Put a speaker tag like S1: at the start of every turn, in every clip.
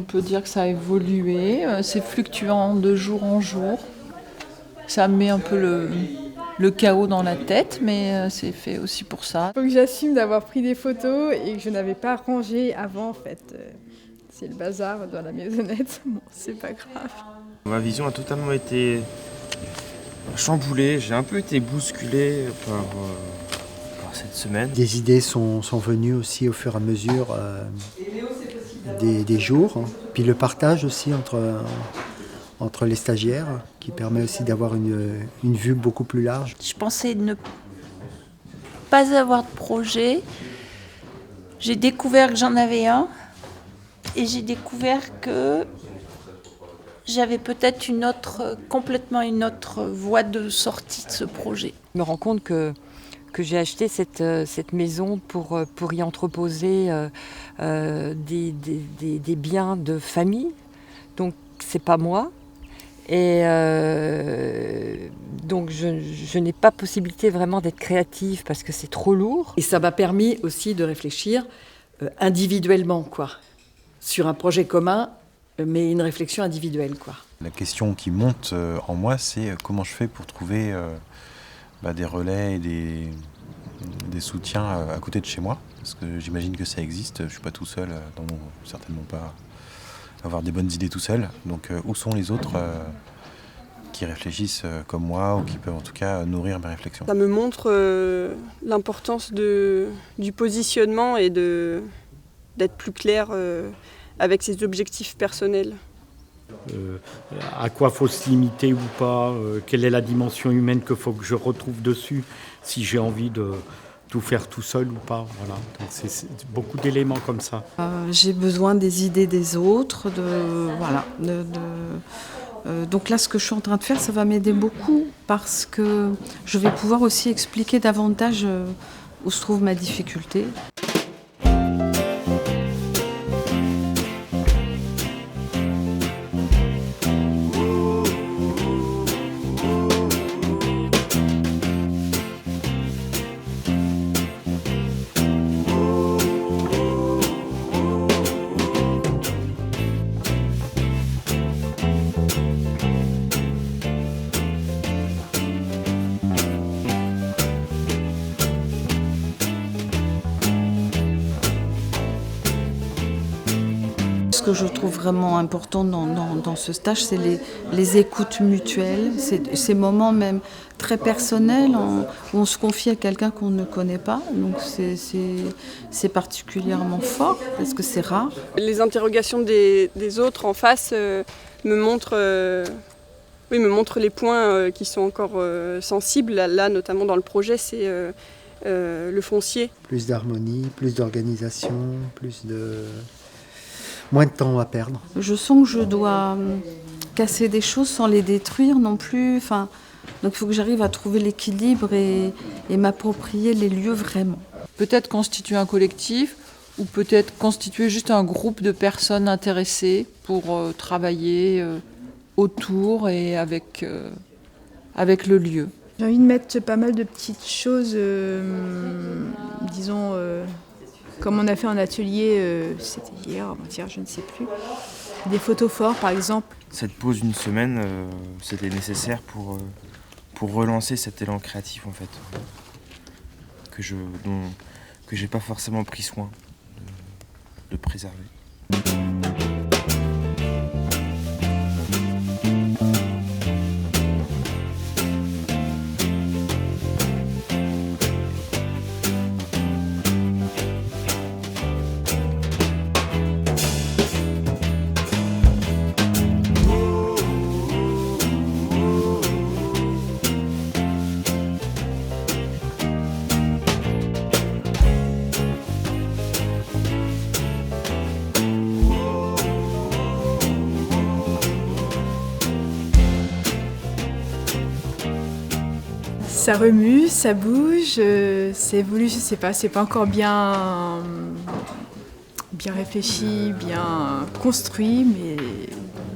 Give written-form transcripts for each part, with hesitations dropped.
S1: peut dire que ça a évolué. C'est fluctuant de jour en jour. Ça me met un peu le chaos dans la tête, mais c'est fait aussi pour ça.
S2: Il faut que j'assume d'avoir pris des photos et que je n'avais pas rangé avant en fait. C'est le bazar dans la maisonnette, bon, c'est pas grave.
S3: Ma vision a totalement été chamboulée, j'ai un peu été bousculé par cette semaine.
S4: Des idées sont venues aussi au fur et à mesure des jours. Puis le partage aussi entre les stagiaires qui permet aussi d'avoir une vue beaucoup plus large.
S5: Je pensais ne pas avoir de projet. J'ai découvert que j'en avais un et j'ai découvert que j'avais peut-être complètement une autre voie de sortie de ce projet.
S6: Je me rends compte que j'ai acheté cette maison pour y entreposer des biens de famille. Donc c'est pas moi. Et donc je n'ai pas possibilité vraiment d'être créative parce que c'est trop lourd.
S7: Et ça m'a permis aussi de réfléchir individuellement, sur un projet commun, mais une réflexion individuelle,
S8: La question qui monte en moi, c'est comment je fais pour trouver des relais et des soutiens à côté de chez moi. Parce que j'imagine que ça existe, je ne suis pas tout seul, certainement pas avoir des bonnes idées tout seul. Donc où sont les autres qui réfléchissent comme moi ou qui peuvent en tout cas nourrir mes réflexions.
S9: Ça me montre l'importance du positionnement et d'être plus clair avec ses objectifs personnels.
S10: À quoi faut se limiter ou pas, quelle est la dimension humaine qu'il faut que je retrouve dessus, si j'ai envie de tout faire tout seul ou pas. Voilà. Donc c'est beaucoup d'éléments comme ça.
S11: J'ai besoin des idées des autres, donc là, ce que je suis en train de faire, ça va m'aider beaucoup parce que je vais pouvoir aussi expliquer davantage où se trouve ma difficulté. Ce que je trouve vraiment important dans ce stage, c'est les écoutes mutuelles, ces moments même très personnels où on se confie à quelqu'un qu'on ne connaît pas. Donc c'est particulièrement fort parce que c'est rare.
S9: Les interrogations des autres en face me montrent les points qui sont encore sensibles. Là, notamment dans le projet, c'est le foncier.
S4: Plus d'harmonie, plus d'organisation, moins de temps à perdre.
S11: Je sens que je dois casser des choses sans les détruire non plus. Donc il faut que j'arrive à trouver l'équilibre et m'approprier les lieux vraiment.
S1: Peut-être constituer un collectif ou peut-être constituer juste un groupe de personnes intéressées pour travailler autour et avec le lieu.
S2: J'ai envie de mettre pas mal de petites choses, disons, comme on a fait en atelier, c'était hier, avant-hier, je ne sais plus. Des photos fortes, par exemple.
S3: Cette pause d'une semaine, c'était nécessaire pour relancer cet élan créatif en fait, que j'ai pas forcément pris soin de préserver.
S2: Ça remue, ça bouge, c'est évolue, je sais pas, c'est pas encore bien réfléchi, bien construit, mais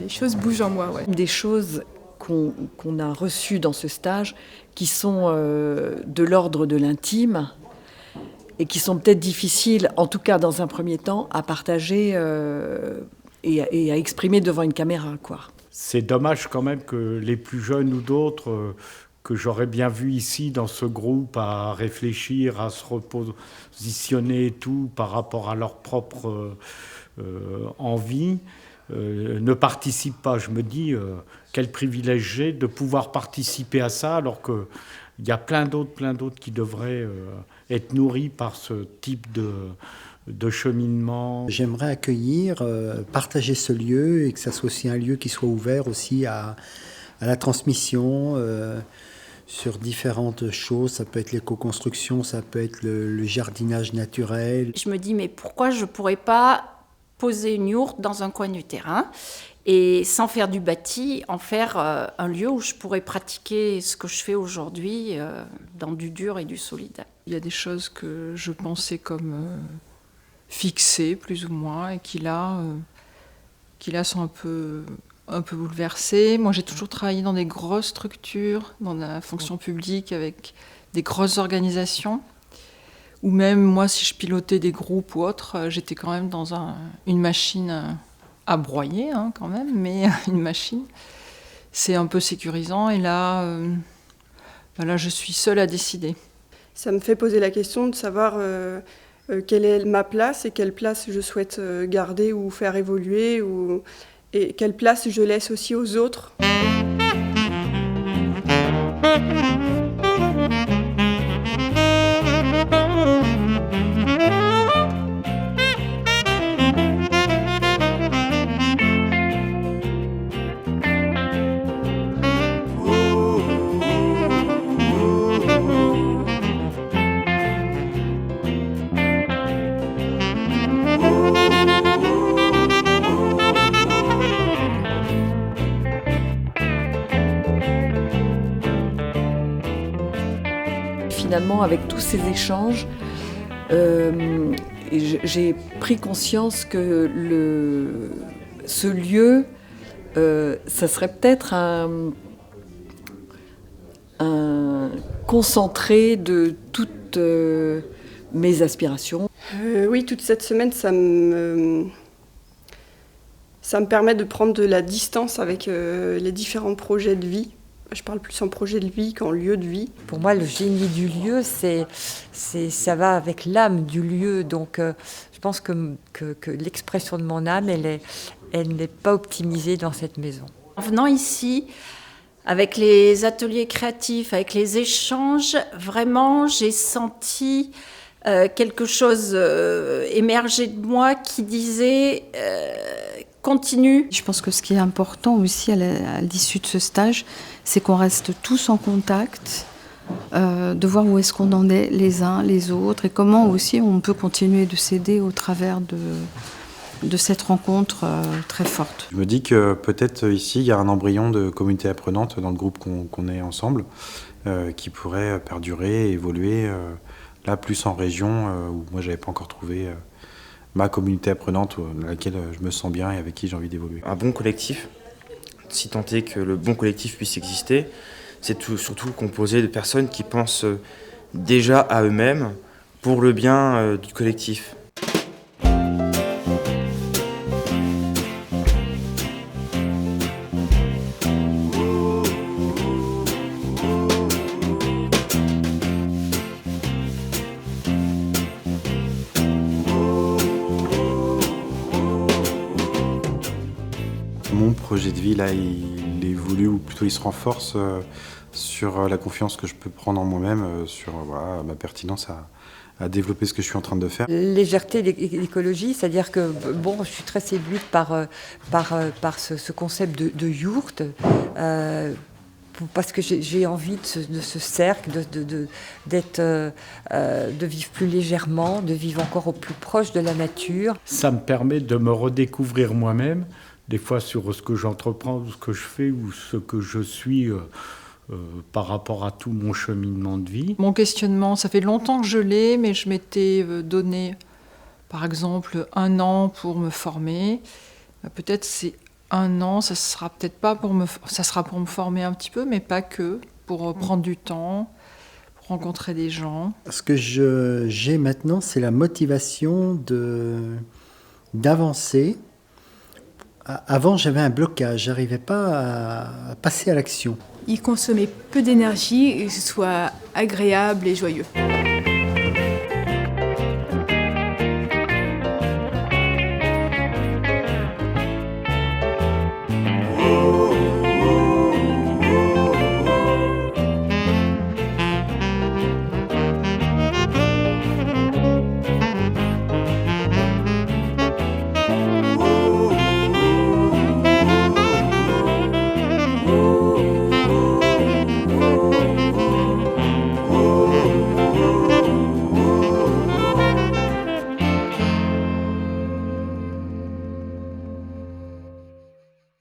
S2: les choses bougent en moi. Ouais.
S7: Des choses qu'on a reçues dans ce stage qui sont de l'ordre de l'intime et qui sont peut-être difficiles, en tout cas dans un premier temps, à partager et à exprimer devant une caméra, quoi.
S10: C'est dommage quand même que les plus jeunes ou d'autres que j'aurais bien vu ici dans ce groupe à réfléchir, à se repositionner et tout par rapport à leur propre envie, ne participent pas. Je me dis quel privilège j'ai de pouvoir participer à ça alors qu'il y a plein d'autres qui devraient être nourris par ce type de cheminement.
S4: J'aimerais accueillir, partager ce lieu et que ça soit aussi un lieu qui soit ouvert aussi à la transmission sur différentes choses. Ça peut être l'éco-construction, ça peut être le jardinage naturel.
S5: Je me dis, mais pourquoi je ne pourrais pas poser une yourte dans un coin du terrain et sans faire du bâti, en faire un lieu où je pourrais pratiquer ce que je fais aujourd'hui dans du dur et du solide.
S1: Il y a des choses que je pensais comme fixées, plus ou moins, et qui là sont un peu bouleversées. Moi, j'ai toujours travaillé dans des grosses structures, dans la fonction publique, avec des grosses organisations. Ou même, moi, si je pilotais des groupes ou autres, j'étais quand même dans une machine à broyer, hein, quand même, mais une machine. C'est un peu sécurisant, et là, je suis seule à décider.
S9: Ça me fait poser la question de savoir quelle est ma place et quelle place je souhaite garder ou faire évoluer, et quelle place je laisse aussi aux autres.
S7: Finalement, avec tous ces échanges, j'ai pris conscience que ce lieu, ça serait peut-être un concentré de toutes mes aspirations.
S9: Oui, toute cette semaine, ça me permet de prendre de la distance avec les différents projets de vie. Je parle plus en projet de vie qu'en lieu de vie.
S6: Pour moi, le génie du lieu, ça va avec l'âme du lieu. Donc, je pense que l'expression de mon âme, elle n'est pas optimisée dans cette maison.
S5: En venant ici, avec les ateliers créatifs, avec les échanges, vraiment, j'ai senti quelque chose émerger de moi qui disait continue.
S11: Je pense que ce qui est important aussi à l'issue de ce stage, c'est qu'on reste tous en contact, de voir où est-ce qu'on en est les uns les autres et comment aussi on peut continuer de s'aider au travers de cette rencontre très forte.
S8: Je me dis que peut-être ici, il y a un embryon de communauté apprenante dans le groupe qu'on est ensemble, qui pourrait perdurer, évoluer, là plus en région, où moi j'avais pas encore trouvé ma communauté apprenante dans laquelle je me sens bien et avec qui j'ai envie d'évoluer.
S3: Un bon collectif, si tant est que le bon collectif puisse exister, c'est surtout composé de personnes qui pensent déjà à eux-mêmes pour le bien du collectif.
S8: Mon projet de vie, là, il évolue, ou plutôt il se renforce sur la confiance que je peux prendre en moi-même, sur ma pertinence à développer ce que je suis en train de faire.
S6: Légèreté, l'écologie, c'est-à-dire que je suis très séduite par ce concept de yourte, parce que j'ai envie de ce cercle, de vivre plus légèrement, de vivre encore au plus proche de la nature.
S10: Ça me permet de me redécouvrir moi-même, des fois sur ce que j'entreprends, ce que je fais ou ce que je suis par rapport à tout mon cheminement de vie.
S1: Mon questionnement, ça fait longtemps que je l'ai, mais je m'étais donné, par exemple, 1 an pour me former. Peut-être c'est 1 an, ça sera peut-être pas ça sera pour me former un petit peu, mais pas que, pour prendre du temps, pour rencontrer des gens.
S4: Ce que j'ai maintenant, c'est la motivation d'avancer Avant, j'avais un blocage, j'arrivais pas à passer à l'action.
S2: Il consommait peu d'énergie et que ce soit agréable et joyeux.